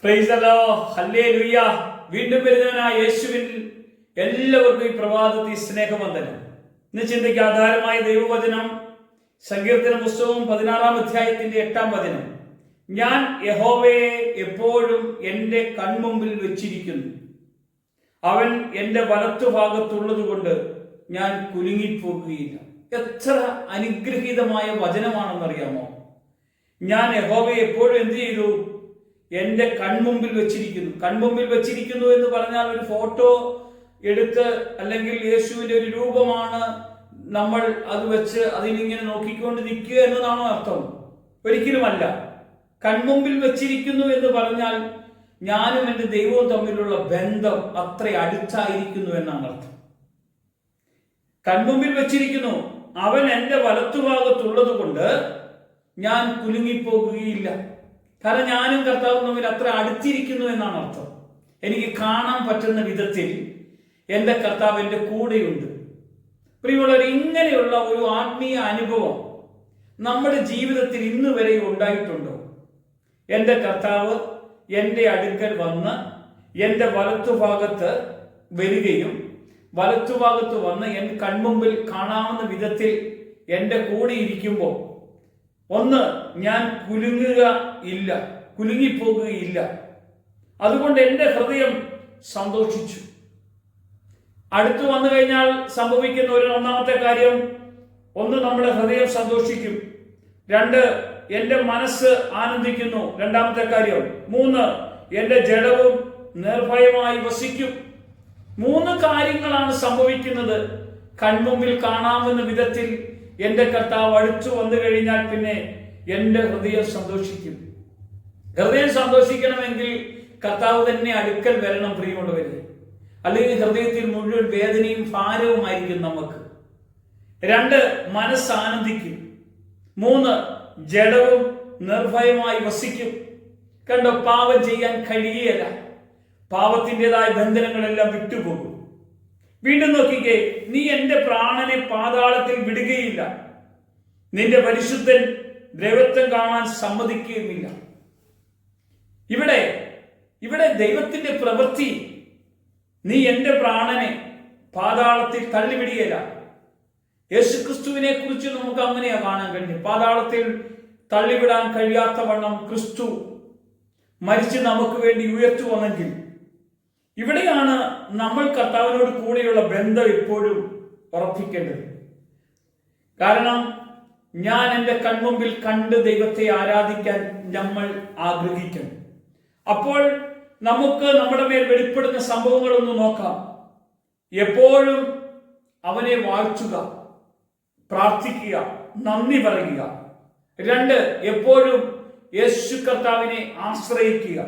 Praise the Lord, hallelujah. വീണ്ടും വരുന്നവനായ യേശുവിൽ എല്ലാവർക്കും ഈ പ്രഭാതത്തിൽ സ്നേഹവന്ദനം. ഇന്ന് ചിന്തയ്ക്ക് ആധാരമായ ദൈവവചനം സങ്കീർത്തന പുസ്തകം 16-ാം അധ്യായത്തിന്റെ 8-ാം വചനം. ഞാൻ യഹോവയെ എപ്പോഴും എൻ്റെ കൺമുമ്പിൽ വെച്ചിരിക്കുന്നു, അവൻ എൻ്റെ വലത്തുഭാഗത്തുള്ളത് കൊണ്ട് ഞാൻ കുലുങ്ങിപ്പോകുകയില്ല. എത്ര അനുഗ്രഹീതമായ വചനമാണെന്നറിയാമോ? ഞാൻ യഹോവയെ എപ്പോഴും എന്ത് ചെയ്തു? എൻ്റെ കൺമുമ്പിൽ വെച്ചിരിക്കുന്നു. കൺമുമ്പിൽ വെച്ചിരിക്കുന്നു എന്ന് പറഞ്ഞാൽ ഒരു ഫോട്ടോ എടുത്ത് അല്ലെങ്കിൽ യേശുവിൻ്റെ ഒരു രൂപമാണ് നമ്മൾ അത് വെച്ച് അതിനിങ്ങനെ നോക്കിക്കൊണ്ട് നിൽക്കുക എന്നതാണോ അർത്ഥം? ഒരിക്കലുമല്ല. കൺമുമ്പിൽ വെച്ചിരിക്കുന്നു എന്ന് പറഞ്ഞാൽ ഞാനും എൻ്റെ ദൈവവും തമ്മിലുള്ള ബന്ധം അത്ര അടുത്തായിരിക്കുന്നു എന്നാണ് അർത്ഥം. കൺമുമ്പിൽ വെച്ചിരിക്കുന്നു, അവൻ എൻ്റെ വലത്തുഭാഗത്തുള്ളത് കൊണ്ട് ഞാൻ കുലുങ്ങിപ്പോകുകയില്ല. കാരണം ഞാനും കർത്താവും തമ്മിൽ അത്ര അടുത്തിരിക്കുന്നു എന്നാണ് അർത്ഥം. എനിക്ക് കാണാൻ പറ്റുന്ന വിധത്തിൽ എൻ്റെ കർത്താവ് എൻ്റെ കൂടെയുണ്ട്. പ്രിയമുള്ളവർ, ഇങ്ങനെയുള്ള ഒരു ആത്മീയ അനുഭവം നമ്മുടെ ജീവിതത്തിൽ ഇന്ന് വരെ ഉണ്ടായിട്ടുണ്ടോ? എൻ്റെ കർത്താവ് എൻ്റെ അടുക്കൽ വന്ന് എൻ്റെ വലത്തുഭാഗത്ത് വരികയും വലത്തുഭാഗത്ത് വന്ന് എൻ കൺമുമ്പിൽ കാണാവുന്ന വിധത്തിൽ എൻ്റെ കൂടെ ഇരിക്കുമ്പോൾ ഒന്ന്, ഞാൻ കുലുങ്ങിപ്പോകുകയില്ല. അതുകൊണ്ട് എൻ്റെ ഹൃദയം സന്തോഷിച്ചു. അടുത്തു വന്നു കഴിഞ്ഞാൽ സംഭവിക്കുന്ന ഒരു ഒന്നാമത്തെ കാര്യം, ഒന്ന്, നമ്മുടെ ഹൃദയം സന്തോഷിക്കും. രണ്ട്, എൻ്റെ മനസ്സ് ആനന്ദിക്കുന്നു. രണ്ടാമത്തെ കാര്യം. മൂന്ന്, എൻ്റെ ജഡവും നിർഭയമായി വസിക്കും. മൂന്ന് കാര്യങ്ങളാണ് സംഭവിക്കുന്നത്. കൺമുമ്പിൽ കാണാവുന്ന വിധത്തിൽ എൻ്റെ കർത്താവ് അടുത്തു വന്നു കഴിഞ്ഞാൽ പിന്നെ എൻ്റെ ഹൃദയം സന്തോഷിക്കും. ഹൃദയം സന്തോഷിക്കണമെങ്കിൽ കർത്താവ് തന്നെ അടുക്കൽ വരണം പ്രിയമുള്ളവരെ. അല്ലെങ്കിൽ ഹൃദയത്തിൽ മുഴുവൻ വേദനയും ഭാരവുമായിരിക്കും നമുക്ക്. രണ്ട്, മനസ്സ് ആനന്ദിക്കും. മൂന്ന്, ജഡവും നിർഭയമായി വസിക്കും. കണ്ടോ, പാപം ചെയ്യാൻ കഴിയുകയില്ല. പാപത്തിൻ്റെതായ ബന്ധനങ്ങളെല്ലാം വിട്ടുപോകും. വീണ്ടും നോക്കിക്കേ, നീ എൻ്റെ പ്രാണനെ പാതാളത്തിൽ വിടുകയില്ല, നിന്റെ പരിശുദ്ധൻ ദ്രവത്വം കാണാൻ സമ്മതിക്കുകയുമില്ല. ഇവിടെ ദൈവത്തിന്റെ പ്രവൃത്തി, നീ എൻ്റെ പ്രാണനെ പാതാളത്തിൽ തള്ളിവിടുകയില്ല. യേശുക്രിസ്തുവിനെ കുറിച്ച് നമുക്ക് അങ്ങനെയാ കാണാൻ കഴിഞ്ഞു. പാതാളത്തിൽ തള്ളിവിടാൻ കഴിയാത്ത വണ്ണം ക്രിസ്തു മരിച്ച് നമുക്ക് വേണ്ടി ഉയർത്തു വന്നെങ്കിൽ, ഇവിടെയാണ് നമ്മൾ കർത്താവിനോട് കൂടെയുള്ള ബന്ധം എപ്പോഴും ഉറപ്പിക്കേണ്ടത്. കാരണം ഞാൻ എൻ്റെ കൺമുമ്പിൽ കണ്ട് ദൈവത്തെ ആരാധിക്കാൻ നമ്മൾ ആഗ്രഹിക്കണം. അപ്പോൾ നമുക്ക് നമ്മുടെ മേൽ വെളിപ്പെടുന്ന സംഭവങ്ങളൊന്ന് നോക്കാം. എപ്പോഴും അവനെ വാഴ്ത്തുക, പ്രാർത്ഥിക്കുക, നന്ദി പറയുക. രണ്ട്, എപ്പോഴും യേശു കർത്താവിനെ ആശ്രയിക്കുക.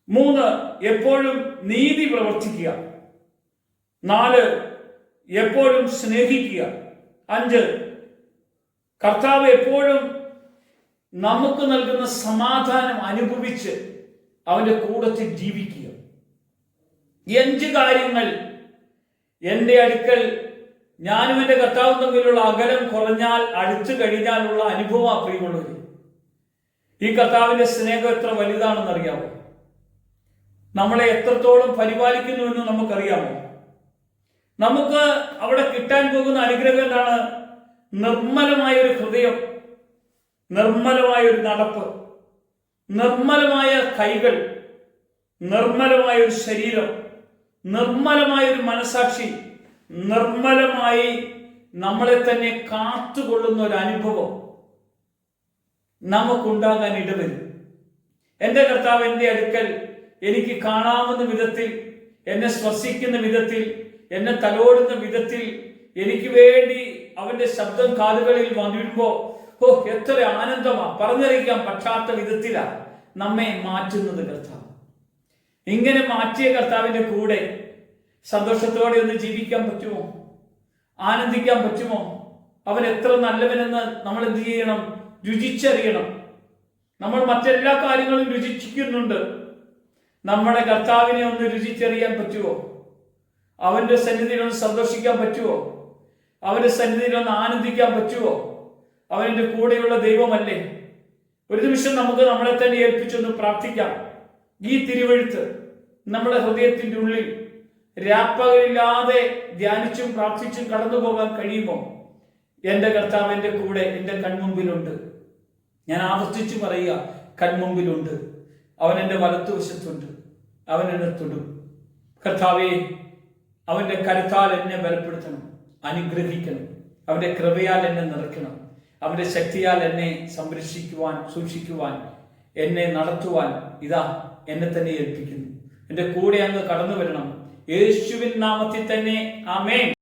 മൂന്ന്, എപ്പോഴും നീതി പ്രവർത്തിക്കുക. നാല്, എപ്പോഴും സ്നേഹിക്കുക. അഞ്ച്, കർത്താവ് എപ്പോഴും നമുക്ക് നൽകുന്ന സമാധാനം അനുഭവിച്ച് അവന്റെ കൂടത്തിൽ ജീവിക്കുക. ഈ 5 കാര്യങ്ങൾ എൻ്റെ അടുക്കൽ ഞാനും എൻ്റെ കർത്താവും തമ്മിലുള്ള അകലം കുറഞ്ഞാൽ അടുത്തു കഴിഞ്ഞാലുള്ള അനുഭവം പ്രിയമുള്ളവർ. ഈ കർത്താവിന്റെ സ്നേഹം എത്ര വലുതാണെന്നറിയാമോ? നമ്മളെ എത്രത്തോളം പരിപാലിക്കുന്നുവെന്ന് നമുക്കറിയാമോ? നമുക്ക് അവിടെ കിട്ടാൻ പോകുന്ന അനുഗ്രഹം എന്താണ്? നിർമ്മലമായ ഒരു ഹൃദയം, നിർമ്മലമായ ഒരു നടപ്പ്, നിർമ്മലമായ കൈകൾ, നിർമ്മലമായ ഒരു ശരീരം, നിർമ്മലമായ ഒരു മനസാക്ഷി, നിർമ്മലമായി നമ്മളെ തന്നെ കാത്തുകൊള്ളുന്ന ഒരു അനുഭവം നമുക്കുണ്ടാകാൻ ഇടവരും. എൻ്റെ കർത്താവ് എൻ്റെ അടുക്കൽ എനിക്ക് കാണാവുന്ന വിധത്തിൽ, എന്നെ സ്പർശിക്കുന്ന വിധത്തിൽ, എന്നെ തലോടുന്ന വിധത്തിൽ, എനിക്ക് വേണ്ടി അവന്റെ ശബ്ദം കാതുകളിൽ വന്നിടുമ്പോ എത്ര ആനന്ദമാ! പറഞ്ഞറിയിക്കാൻ പറ്റാത്ത വിധത്തിലാ നമ്മെ മാറ്റുന്നത് കർത്താവ്. ഇങ്ങനെ മാറ്റിയ കർത്താവിന്റെ കൂടെ സന്തോഷത്തോടെ ഒന്ന് ജീവിക്കാൻ പറ്റുമോ? ആനന്ദിക്കാൻ പറ്റുമോ? അവൻ എത്ര നല്ലവനെന്ന് നമ്മൾ എന്ത് ചെയ്യണം? രുചിച്ചറിയണം. നമ്മൾ മറ്റെല്ലാ കാര്യങ്ങളും രുചിക്കുന്നുണ്ട്. നമ്മുടെ കർത്താവിനെ ഒന്ന് രുചിച്ചറിയാൻ പറ്റുമോ? അവന്റെ സന്നിധിയിൽ ഒന്ന് സന്തോഷിക്കാൻ പറ്റുമോ? അവന്റെ സന്നിധിയിൽ ഒന്ന് ആനന്ദിക്കാൻ പറ്റുമോ? അവൻ്റെ കൂടെയുള്ള ദൈവമല്ലേ? ഒരു നിമിഷം നമുക്ക് നമ്മളെ തന്നെ ഏൽപ്പിച്ചൊന്ന് പ്രാർത്ഥിക്കാം. ഈ തിരുവെഴുത്ത് നമ്മുടെ ഹൃദയത്തിന്റെ ഉള്ളിൽ രാപ്പകലില്ലാതെ ധ്യാനിച്ചും പ്രാർത്ഥിച്ചും കടന്നു പോകാൻ കഴിയുമോ? എന്റെ കർത്താവ് എന്റെ കൂടെ, എന്റെ കൺമുമ്പിലുണ്ട്. ഞാൻ ആവർത്തിച്ചു പറയുക, കൺമുമ്പിലുണ്ട്. അവൻ എന്റെ വലത്തുവശത്തുണ്ട്. അവൻ എന്നെ തൊടും. കർത്താവേ, അവന്റെ കരുത്താൽ എന്നെ ബലപ്പെടുത്തണം, അനുഗ്രഹിക്കണം. അവന്റെ കൃപയാൽ എന്നെ നിറയ്ക്കണം. അവന്റെ ശക്തിയാൽ എന്നെ സംരക്ഷിക്കുവാൻ, സൂക്ഷിക്കുവാൻ, എന്നെ നടത്തുവാൻ ഇതാ എന്നെ തന്നെ ഏൽപ്പിക്കുന്നു. എന്റെ കൂടെ അങ്ങ് കടന്നു വരണം. യേശുവിൻ നാമത്തിൽ തന്നെ ആമേൻ.